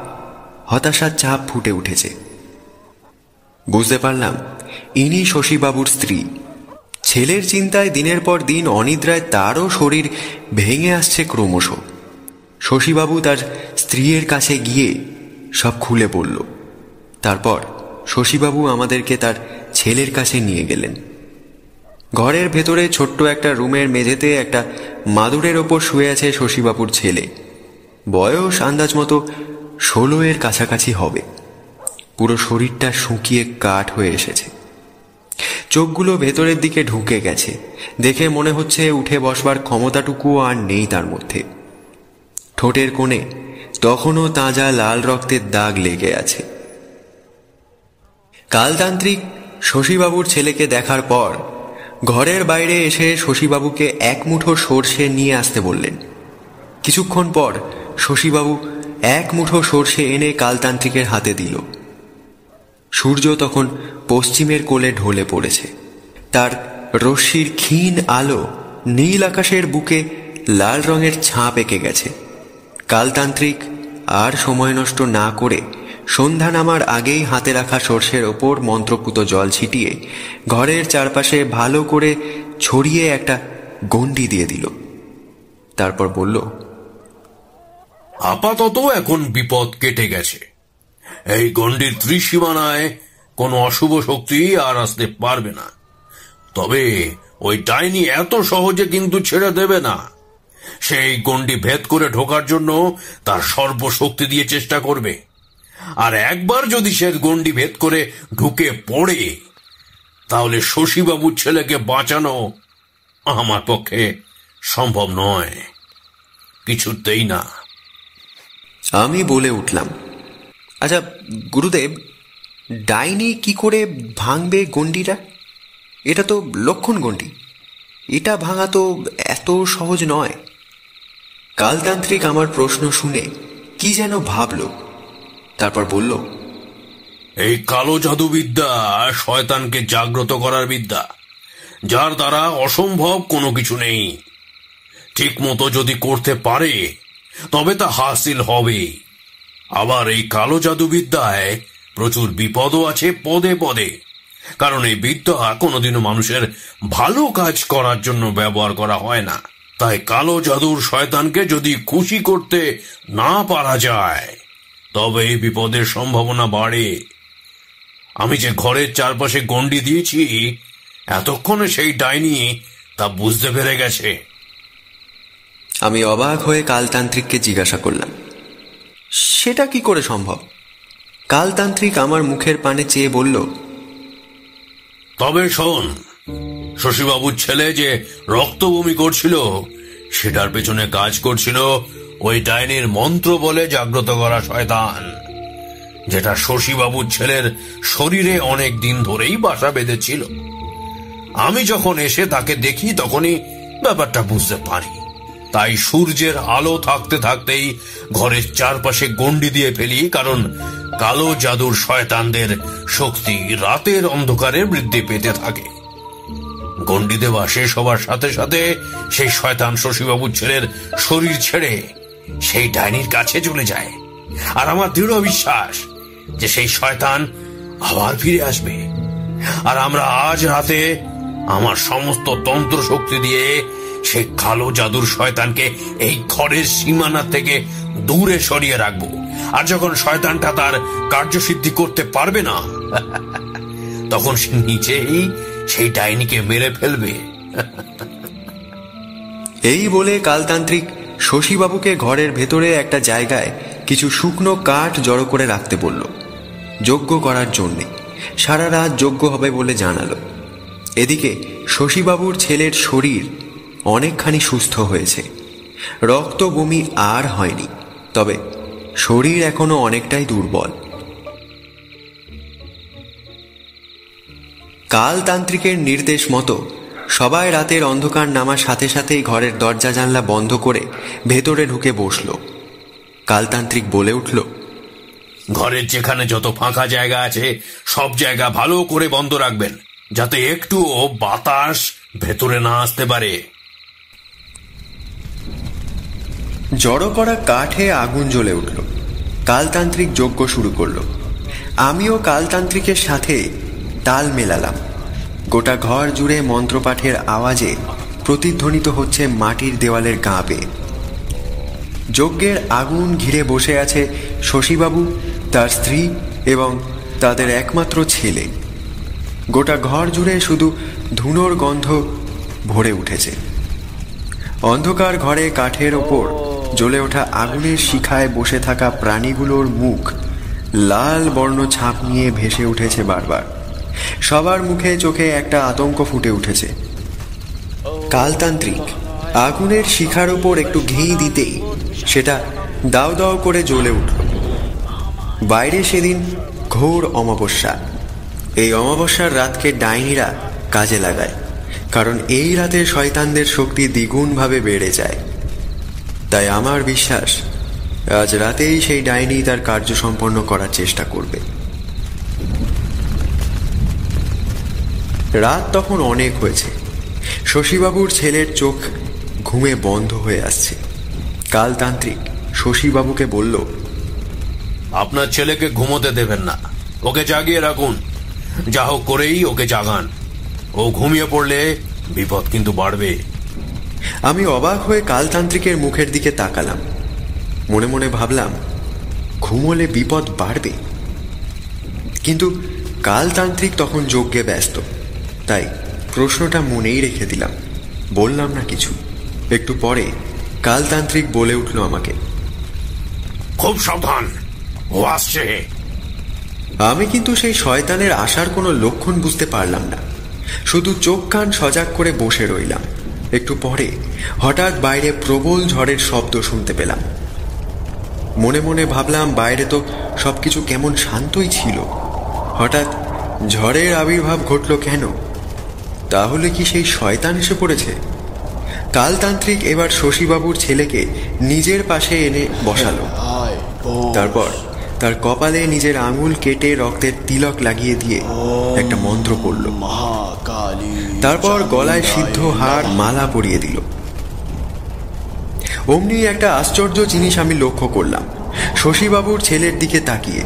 হতাশার চাপ ফুটে উঠেছে। বুঝতে পারলাম ইনি শশীবাবুর স্ত্রী। ছেলের চিন্তায় দিনের পর দিন অনিদ্রায় তারও শরীর ভেঙে আসছে ক্রমশ। শশীবাবু তার স্ত্রীর কাছে গিয়ে সব খুলে বলল। তারপর শশীবাবু আমাদেরকে তার ছেলের কাছে নিয়ে গেলেন। ঘরের ভেতরে ছোট্ট একটা রুমের মেঝেতে একটা মাদুরের ওপর শুয়ে আছে শশীবাবুর ছেলে। বয়স আন্দাজ মতো 16-এর কাছাকাছি হবে। পুরো শরীরটা শুকিয়ে কাঠ হয়ে এসেছে। চোখগুলো ভেতরের দিকে ঢুকে গেছে। দেখে মনে হচ্ছে উঠে বসবার ক্ষমতাটুকুও আর নেই তার মধ্যে। ঠোঁটের কোণে তখনও তাজা লাল রক্তের দাগ লেগে আছে। কালতান্ত্রিক শশীবাবুর ছেলেকে দেখার পর ঘরের বাইরে এসে শশীবাবুকে এক মুঠো সর্ষে নিয়ে আসতে বললেন। কিছুক্ষণ পর শশীবাবু এক মুঠো সর্ষে এনে কালতান্ত্রিকের হাতে দিল। সূর্য তখন পশ্চিমের কোলে ঢলে পড়েছে। তার রশ্মির ক্ষীণ আলো নীল আকাশের বুকে লাল রঙের ছাপ এঁকে গেছে। কালতান্ত্রিক আর সময় নষ্ট না করে সন্ধ্যা নামার আগেই হাতে রাখা সর্ষের ওপর মন্ত্রপুত জল ছিটিয়ে ঘরের চারপাশে ভালো করে ছড়িয়ে একটা গণ্ডি দিয়ে দিল। তারপর বলল, আপাতত এখন বিপদ কেটে গেছে। এই গণ্ডির ত্রিসীমানায় কোনো অশুভ শক্তি আর আসতে পারবে না। তবে ওই ডাইনি এত সহজে কিন্তু ছেড়ে দেবে না। সেই গণ্ডি ভেদ করে ঢোকার জন্য তার সর্বশক্তি দিয়ে চেষ্টা করবে। আর একবার যদি সে গণ্ডি ভেদ করে ঢুকে পড়ে, তাহলে শশীবাবুর ছেলেকে বাঁচানো আমার পক্ষে সম্ভব নয়, কিছুতেই না। আমি বলে উঠলাম, আচ্ছা গুরুদেব, ডাইনি কি করে ভাঙবে গণ্ডিটা? এটা তো লক্ষণ গণ্ডি, এটা ভাঙা তো এত সহজ নয়। কালতান্ত্রিক আমার প্রশ্ন শুনে কি যেন ভাবল। তারপর বলল, এই কালো জাদুবিদ্যা শয়তানকে জাগ্রত করার বিদ্যা, যার দ্বারা অসম্ভব কোনো কিছু নেই। ঠিক মতো যদি করতে পারে তবে তা হাসিল হবে। আবার এই কালো জাদুবিদ্যায় প্রচুর বিপদও আছে পদে পদে, কারণ এই বিদ্যা কোনোদিনও মানুষের ভালো কাজ করার জন্য ব্যবহার করা হয় না। তাই কালো জাদুর শয়তানকে যদি খুশি করতে না পারা যায় তবে এই বিপদের সম্ভাবনা বাড়ে। আমি যে ঘরের চারপাশে গণ্ডি দিয়েছি, এতক্ষণে সেই ডাইনি তা বুঝতে পেরে গেছে। আমি অবাক হয়ে কালতান্ত্রিককে জিজ্ঞাসা করলাম, সেটা কি করে সম্ভব? কালতান্ত্রিক আমার মুখের পানে চেয়ে বলল, তবে শোন, শশীবাবুর ছেলে যে রক্তবমি করছিল, সেটার পেছনে কাজ করছিল ওই ডাইনির মন্ত্র বলে জাগ্রত করা শয়তান, যেটা শশীবাবুর ছেলের শরীরে অনেক দিন ধরেই বাসা বেঁধেছিল। আমি যখন এসে তাকে দেখি তখনই ব্যাপারটা বুঝতে পারি। তাই সূর্যের আলো থাকতে থাকতেই ঘরের চারপাশে গণ্ডি দিয়ে ফেলি, কারণ কালো জাদুর শয়তানদের শক্তি রাতের অন্ধকারে বৃদ্ধি পেতে থাকে। গণ্ডি দেওয়া শেষ হবার সাথে সাথে সেই শয়তান শশীবাবুর ছেলের শরীর ছেড়ে সেই ডাইনির কাছে চলে যায়। আর আমার দৃঢ় বিশ্বাস যে সেই শয়তান আবার ফিরে আসবে। আর আমরা আজ রাতে আমার সমস্ত তন্ত্র শক্তি দিয়ে সেই কালো জাদুর শয়তানকে এই ঘরের সীমানা থেকে দূরে সরিয়ে রাখবো। আর যখন শয়তানটা তার কার্যসিদ্ধি করতে পারবে না, তখন সে নিচেই সেই ডাইনিকে মেরে ফেলবে। এই বলে কালতান্ত্রিক শশীবাবুকে ঘরের ভেতরে একটা জায়গায় কিছু শুকনো কাঠ জড়ো করে রাখতে বলল, যজ্ঞ করার জন্যে। সারা রাত যজ্ঞ হবে বলে জানালো। এদিকে শশীবাবুর ছেলের শরীর অনেকখানি সুস্থ হয়েছে, রক্ত বমি আর হয়নি, তবে শরীর এখনো অনেকটাই দুর্বল। কালতান্ত্রিকের নির্দেশ মতো সবাই রাতের অন্ধকার নামার সাথে সাথেই ঘরের দরজা জানলা বন্ধ করে ভেতরে ঢুকে বসল। কালতান্ত্রিক বলে উঠল, ঘরের যেখানে যত ফাঁকা জায়গা আছে সব জায়গা ভালো করে বন্ধ রাখবেন, যাতে একটুও বাতাস ভেতরে না আসতে পারে। জড়ো করা কাঠে আগুন জ্বলে উঠল। কালতান্ত্রিক যজ্ঞ শুরু করল। আমিও কালতান্ত্রিকের সাথে তাল মেলালাম। গোটা ঘর জুড়ে মন্ত্রপাঠের আওয়াজে প্রতিধ্বনিত হচ্ছে মাটির দেওয়ালের গা বেয়ে। যজ্ঞের আগুন ঘিরে বসে আছে শশীবাবু, তার স্ত্রী এবং তাদের একমাত্র ছেলে। গোটা ঘর জুড়ে শুধু ধুনোর গন্ধ ভরে উঠেছে। অন্ধকার ঘরে কাঠের ওপর জ্বলে ওঠা আগুনের শিখায় বসে থাকা প্রাণীগুলোর মুখ লাল বর্ণ ছাপ নিয়ে ভেসে উঠেছে বারবার। সবার মুখে চোখে একটা আতঙ্ক ফুটে উঠেছে। কালতান্ত্রিক আগুনের শিখার ওপর একটু ঘি দিতেই সেটা দাও দাও করে জ্বলে উঠল। বাইরে সেদিন ঘোর অমাবস্যা। এই অমাবস্যার রাতকে ডাইনিরা কাজে লাগায়, কারণ এই রাতে শয়তানদের শক্তি দ্বিগুণভাবে বেড়ে যায়। তাই আমার বিশ্বাস আজ রাতেই সেই ডাইনি তার কার্য সম্পন্ন করার চেষ্টা করবে। রাত তখন অনেক হয়েছে। শশীবাবুর ছেলের চোখ ঘুমে বন্ধ হয়ে আসছে। কালতান্ত্রিক শশীবাবুকে বলল, আপনার ছেলেকে ঘুমোতে দেবেন না, ওকে জাগিয়ে রাখুন। যা হোক করেই ওকে জাগান, ও ঘুমিয়ে পড়লে বিপদ কিন্তু বাড়বে। আমি অবাক হয়ে কালতান্ত্রিকের মুখের দিকে তাকালাম। মনে মনে ভাবলাম, ঘুমোলে বিপদ বাড়বে? কিন্তু কালতান্ত্রিক তখন যজ্ঞে ব্যস্ত, তাই প্রশ্নটা মনেই রেখে দিলাম, বললাম না কিছু। একটু পরে কালতান্ত্রিক বলে উঠল আমাকে, খুব সাবধান, ও আসছে। আমি কিন্তু সেই শয়তানের আসার কোনো লক্ষণ বুঝতে পারলাম না, শুধু চোখ কান সজাগ করে বসে রইলাম। একটু পরে হঠাৎ বাইরে প্রবল ঝড়ের শব্দ শুনতে পেলাম। মনে মনে ভাবলাম, বাইরে তো সবকিছু কেমন শান্তই ছিল, হঠাৎ ঝড়ের আবির্ভাব ঘটল কেন? তাহলে কি সেই শয়তান এসে পড়েছে? কালতান্ত্রিক এবার শশীবাবুর ছেলেকে নিজের পাশে এনে বসালো। তারপর তার কপালে নিজের আঙুল কেটে রক্তের তিলক লাগিয়ে দিয়ে একটা মন্ত্র পড়ল। তারপর গলায় সিদ্ধ হার মালা পরিয়ে দিল। অমনি একটা আশ্চর্য জিনিস আমি লক্ষ্য করলাম। শশীবাবুর ছেলের দিকে তাকিয়ে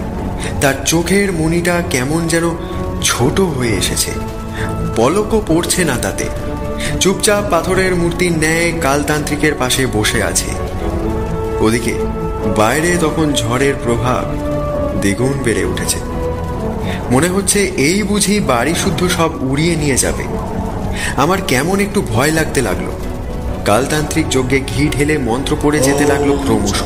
তার চোখের মণিটা কেমন যেন ছোট হয়ে এসেছে, পলকও পড়ছে না তাতে। চুপচাপ পাথরের মূর্তির ন্যায় কালতান্ত্রিকের পাশে বসে আছে। ওদিকে বাইরে তখন ঝড়ের প্রভাব দ্বিগুণ বেড়ে উঠেছে। মনে হচ্ছে এই বুঝি বাড়ি শুদ্ধ সব উড়িয়ে নিয়ে যাবে। আমার কেমন একটু ভয় লাগতে লাগলো। কালতান্ত্রিক যজ্ঞে ঘি ঢেলে মন্ত্র পড়ে যেতে লাগলো ক্রমশ।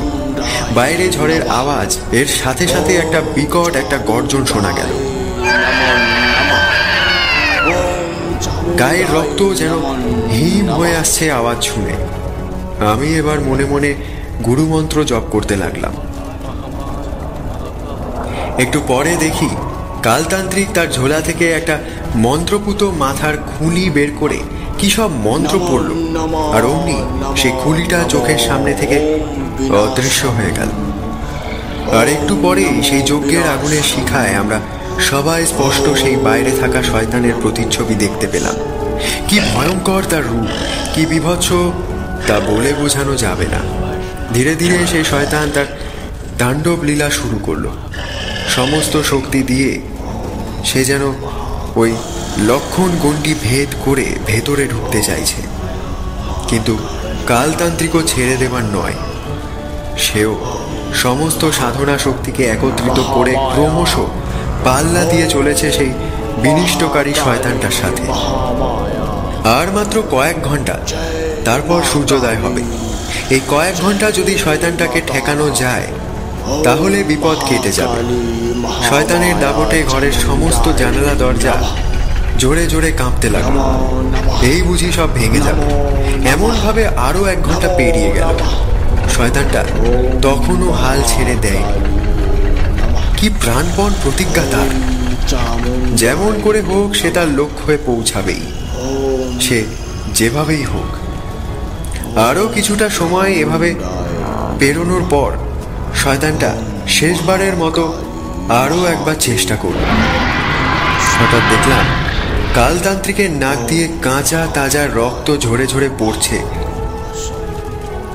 বাইরে ঝড়ের আওয়াজ, এর সাথে সাথে একটা বিকট একটা গর্জন শোনা গেল। গায়ের রক্ত যেন হিম হয়ে আসছে আওয়াজ শুনে। আমি এবার মনে মনে গুরুমন্ত্র জপ করতে লাগলাম। একটু পরে দেখি কালতান্ত্রিক তার ঝোলা থেকে একটা মন্ত্রপুত মাথার খুলি বের করে কি সব মন্ত্র পড়ল, আর অমনি সেই খুলিটা চোখের সামনে থেকে অদৃশ্য হয়ে গেল। আর একটু পরেই সেই যজ্ঞের আগুনের শিখায় আমরা সবাই স্পষ্ট সেই বাইরে থাকা শয়তানের প্রতিচ্ছবি দেখতে পেলাম। কি ভয়ঙ্কর তার রূপ, কি বিভৎস তা বলে বোঝানো যাবে না। ধীরে ধীরে সেই শয়তান তার তাণ্ডব লীলা শুরু করল। সমস্ত শক্তি দিয়ে সে যেন ওই লক্ষণ গণ্ডি ভেদ করে ভেতরে ঢুকতে চাইছে, কিন্তু কালতান্ত্রিকও ছেড়ে দেবার নয়। সেও সমস্ত সাধনা শক্তিকে একত্রিত করে ক্রমশ পাল্লা দিয়ে চলেছে সেই বিনিষ্টকারী শয়তানটার সাথে। আর মাত্র কয়েক ঘন্টা, তারপর সূর্যোদয় হবে। এই কয়েক ঘন্টা যদি শয়তানটাকে ঠেকানো যায় তাহলে বিপদ কেটে যাবে। শয়তানের দাপটে ঘরের সমস্ত জানালা দরজা জোরে জোরে কাঁপতে লাগলো। এই বুঝি সব ভেঙে যাবে। এমনভাবে আরো 1 ঘন্টা পেরিয়ে গেল। শয়তানটা তখনও হাল ছেড়ে দেয়নি। কি প্রাণপণ প্রতিজ্ঞা তার! যেমন করে হোক সে তার লক্ষ্যে পৌঁছাবেই, সে যেভাবেই হোক। আরো কিছুটা সময় এভাবে পেরোনোর পর শয়তানটা শেষবারের মতো আরো একবার চেষ্টা করল। হঠাৎ দেখলাম কালতান্ত্রিকের নাক দিয়ে কাঁচা তাজা রক্ত ঝরে ঝরে পড়ছে।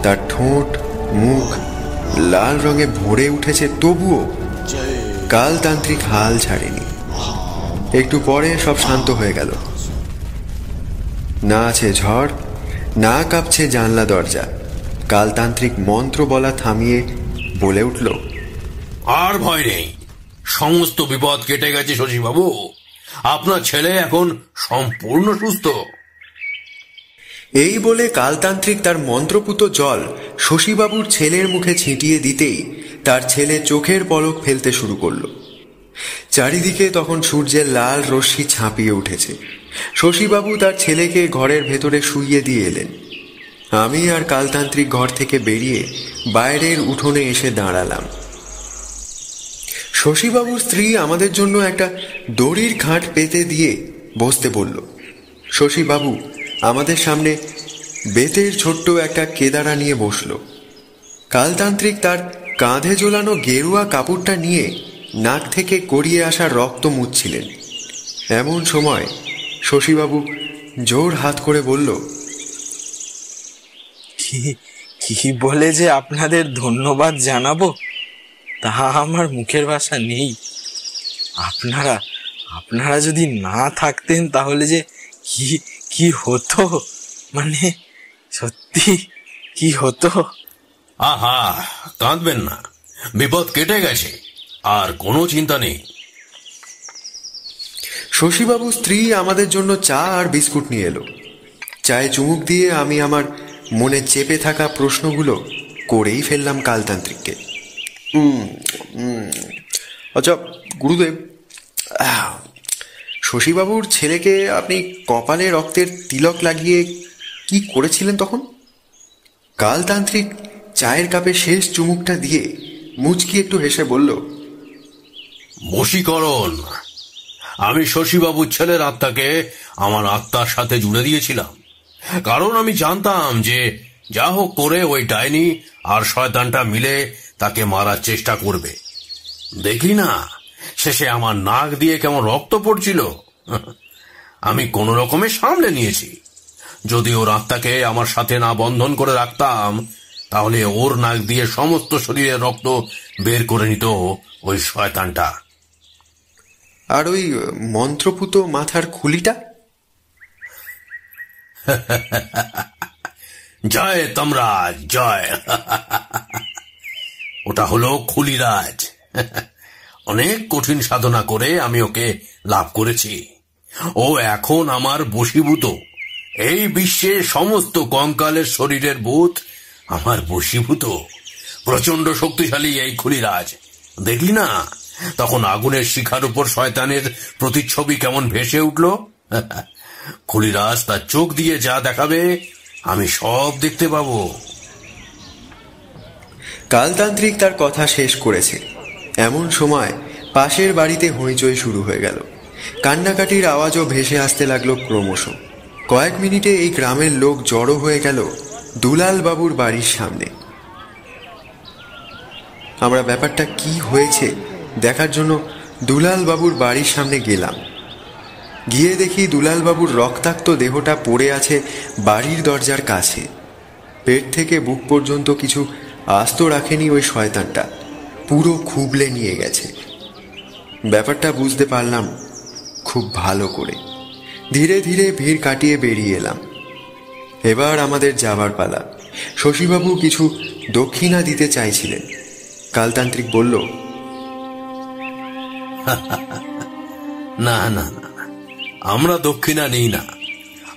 তার ঠোঁট মুখ লাল রঙে ভরে উঠেছে, তবুও কালতান্ত্রিক হাল ছাড়েনি। একটু পরে সব শান্ত হয়ে গেল। না আছে ঝড়, না কাঁপছে জানলা দরজা। কালতান্ত্রিক মন্ত্র বলা থামিয়ে বলে উঠল, আর ভয় নেই, সমস্ত বিপদ কেটে গেছে শশীবাবু। আপনার ছেলে এখন সম্পূর্ণ সুস্থ। এই বলে কালতান্ত্রিক তার মন্ত্রপুত জল শশীবাবুর ছেলের মুখে ছিটিয়ে দিতেই তার ছেলে চোখের পলক ফেলতে শুরু করল। চারিদিকে তখন সূর্যের লাল রশ্মি ছাপিয়ে উঠেছে। শশীবাবু তার ছেলেকে ঘরের ভেতরে শুইয়ে দিয়ে এলেন। আমি আর কালতান্ত্রিক ঘর থেকে বেরিয়ে বাইরের উঠোনে এসে দাঁড়ালাম। শশীবাবুর স্ত্রী আমাদের জন্য একটা দড়ির খাট পেতে দিয়ে বসতে বলল। শশীবাবু আমাদের সামনে বেতের ছোট্ট একটা কেদারা নিয়ে বসল। কালতান্ত্রিক তার কাঁধে ঝোলানো গেরুয়া কাপড়টা নিয়ে নাক থেকে গড়িয়ে আসা রক্ত মুছছিলেন। এমন সময় শশীবাবু জোর হাত করে বলল, কি বলে যে আপনাদের ধন্যবাদ জানাবো তা আমার মুখের ভাষা নেই। আপনারা যদি না থাকতেন তাহলে যে কি হতো, মানে সত্যি কি হতো। আহা, কাঁদবেন না, বিপদ কেটে গেছে, আর কোনো চিন্তা নেই। শশীবাবু স্ত্রী আমাদের জন্য চা আর বিস্কুট নিয়ে এলো। চায়ে চুমুক দিয়ে আমি আমার মনে চেপে থাকা প্রশ্নগুলো করেই ফেললাম কালতান্ত্রিককে। আচ্ছা গুরুদেব, শশীবাবুর ছেলেকে আপনি কপালে রক্তের তিলক লাগিয়ে কি করেছিলেন তখন? কালতান্ত্রিক চায়ের কাপে শেষ চুমুকটা দিয়ে মুচকি একটু হেসে বলল, বশীকরণ। আমি শশীবাবুর ছেলের আত্মাকে আমার আত্মার সাথে জুড়ে দিয়েছিলাম, কারণ আমি জানতাম যে যা হোক করে ওই ডাইনি আর শয়তানটা মিলে তাকে মারার চেষ্টা করবে। দেখলি না শেষে আমার নাক দিয়ে কেমন রক্ত পড়ছিল। আমি কোন রকমে সামলে নিয়েছি। যদি ওর আত্মাকে আমার সাথে না বন্ধন করে রাখতাম তাহলে ওর নাক দিয়ে সমস্ত শরীরের রক্ত বের করে নিত ওই শয়তানটা। আর ওই মন্ত্রপুত মাথার খুলিটা? জয় তমরাজ জয়। ওটা হলো খুলিরাজ। অনেক কঠিন সাধনা করে আমি ওকে লাভ করেছি। ও এখন আমার বশীভূত। এই বিশ্বে সমস্ত কঙ্কালের শরীরের ভূত আমার বশীভূত। প্রচন্ড শক্তিশালী এই খুলিরাজ। দেখলি না তখন আগুনের শিখার উপর শয়তানের প্রতিচ্ছবি কেমন ভেসে উঠল। খুলিরাজ তার চোখ দিয়ে যা দেখাবে আমি সব দেখতে পাবো। কালতান্ত্রিক তার কথা শেষ করেছে এমন সময় পাশের বাড়িতে হইচই শুরু হয়ে গেল। কান্নাকাটির আওয়াজও ভেসে আসতে লাগলো ক্রমশ। কয়েক মিনিটে এই গ্রামের লোক জড়ো হয়ে গেল দুলাল বাবুর বাড়ির সামনে। আমরা ব্যাপারটা কি হয়েছে দেখার জন্য দুলাল বাবুর বাড়ির সামনে গেলাম। গিয়ে দেখি দুলাল বাবুর রক্তাক্ত দেহটা পড়ে আছে বাড়ির দরজার কাছে। পেট থেকে বুক পর্যন্ত কিছু আস্ত রাখেনি ওই শয়তানটা, পুরো খুবলে নিয়ে গেছে। ব্যাপারটা বুঝতে পারলাম খুব ভালো করে। ধীরে ধীরে ভিড় কাটিয়ে বেরিয়ে এলাম। এবার আমাদের যাবার পালা। শশীবাবু কিছু দক্ষিণা দিতে চাইছিলেন। কালতান্ত্রিক বলল, না না না, আমরা দক্ষিণা নিই না।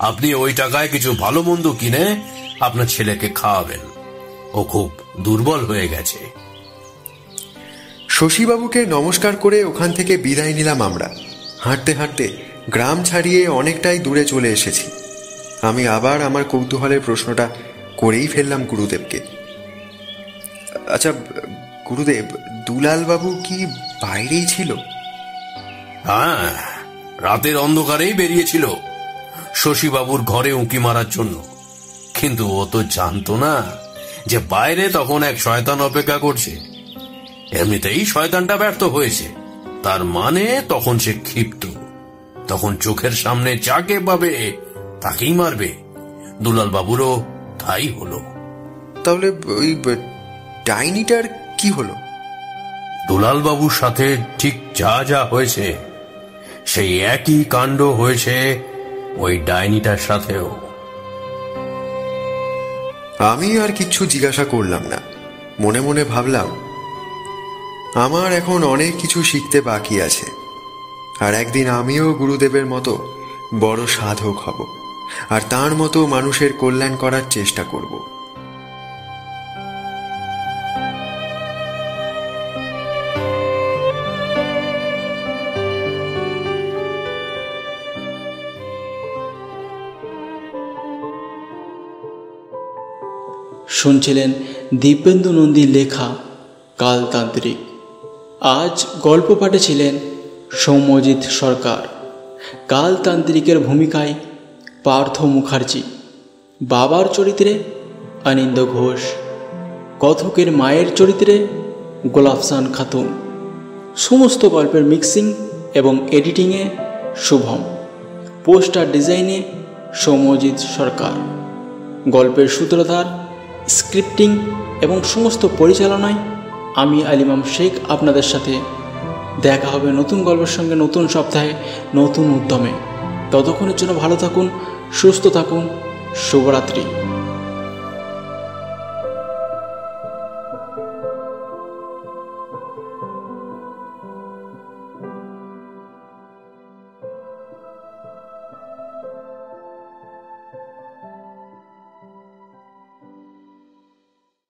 আপনি ওই টাকায় কিছু ভালো মন্দ কিনে আপনার ছেলেকে খাওয়াবেন। ও খুব দুর্বল হয়ে গেছে। শশীবাবুকে নমস্কার করে ওখান থেকে বিদায় নিলাম আমরা। হাঁটতে হাঁটতে গ্রাম ছাড়িয়ে অনেকটাই দূরে চলে এসেছি। আমি আবার আমার কৌতূহলের প্রশ্নটা করেই ফেললাম গুরুদেবকে। আচ্ছা গুরুদেব, দুলালবাবু কি বাইরেই ছিল? হ্যাঁ, রাতের অন্ধকারেই বেরিয়েছিল শশীবাবুর ঘরে উঁকি মারার জন্য। কিন্তু ও তো জানতো না যে বাইরে তখন এক শয়তান অপেক্ষা করছে। এমনিতেই শয়তানটা ব্যর্থ হয়েছে, তার মানে তখন সে ক্ষিপ্ত। তখন চোখের সামনে যাকে পাবে তাকেই মারবে। দুলাল বাবুরও তাই হলো। তাহলে ওই ডাইনিটার কি হলো? দুলাল বাবুর সাথে ঠিক যা যা হয়েছে সেই একই কাণ্ড হয়েছে ওই ডাইনিটার সাথেও। আমি আর কিচ্ছু জিজ্ঞাসা করলাম না। মনে মনে ভাবলাম, আমার এখন অনেক কিছু শিখতে বাকি আছে, আর একদিন আমিও গুরুদেবের মতো বড় সাধক হব, আর তার মতো মানুষের কল্যাণ করার চেষ্টা করব। শুনছিলেন দীপেন্দু নন্দীর লেখা কালতান্ত্রিক। আজ গল্প পাঠে ছিলেন সৌম্যজিৎ সরকার। কালতান্ত্রিকের ভূমিকায় পার্থ মুখার্জি, বাবার চরিত্রে অনিন্দ ঘোষ, কথকের মায়ের চরিত্রে গোলাফসান খাতুন। সমস্ত গল্পের মিক্সিং এবং এডিটিংয়ে শুভম, পোস্টার ডিজাইনে সৌম্যজিৎ সরকার, গল্পের সূত্রধার, স্ক্রিপ্টিং এবং সমস্ত পরিচালনায় আমি আলিমাম শেখ আপনাদের সাথে। দেখা হবে নতুন গল্পের সঙ্গে নতুন সপ্তাহে নতুন উদ্যমে। ততক্ষণের জন্য ভালো থাকুন, সুস্থ থাকুন। শুভরাত্রি।